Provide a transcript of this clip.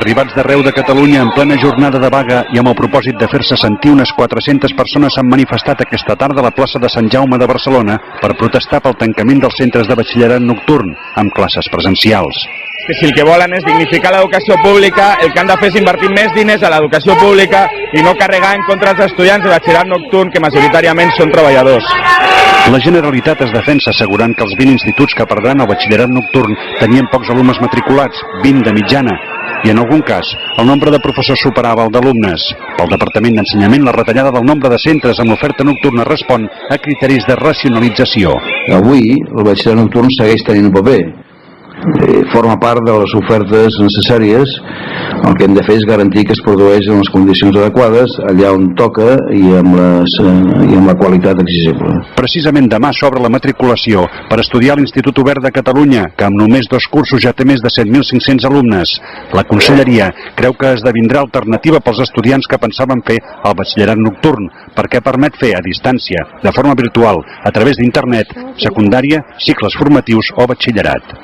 Arribats d'arreu de Catalunya en plena jornada de vaga i amb el propòsit de fer-se sentir, unes 400 persones s'han manifestat aquesta tarda a la plaça de Sant Jaume de Barcelona per protestar pel tancament dels centres de batxillerat nocturn amb classes presencials. Que si el que volen és dignificar l'educació pública, el que han de fer és invertir més diners a l'educació pública i no carregar en contra dels estudiants de batxillerat nocturn, que majoritàriament són treballadors. La Generalitat es defensa assegurant que els 20 instituts que perdran el batxillerat nocturn tenien pocs alumnes matriculats, 20 de mitjana, i en algun cas el nombre de professors superava el d'alumnes. Pel Departament d'Ensenyament, la retallada del nombre de centres amb l'oferta nocturna respon a criteris de racionalització. Avui el batxillerat nocturn segueix tenint un paper. Forma part de les ofertes necessàries. El que hem de fer és garantir que es produeix en les condicions adequades, allà on toca i amb la qualitat exigible. Precisament demà s'obre la matriculació per estudiar a l'Institut Obert de Catalunya, que amb només 2 cursos ja té més de 7.500 alumnes. La Conselleria creu que esdevindrà alternativa pels estudiants que pensaven fer el batxillerat nocturn, perquè permet fer a distància, de forma virtual, a través d'internet, secundària, cicles formatius o batxillerat.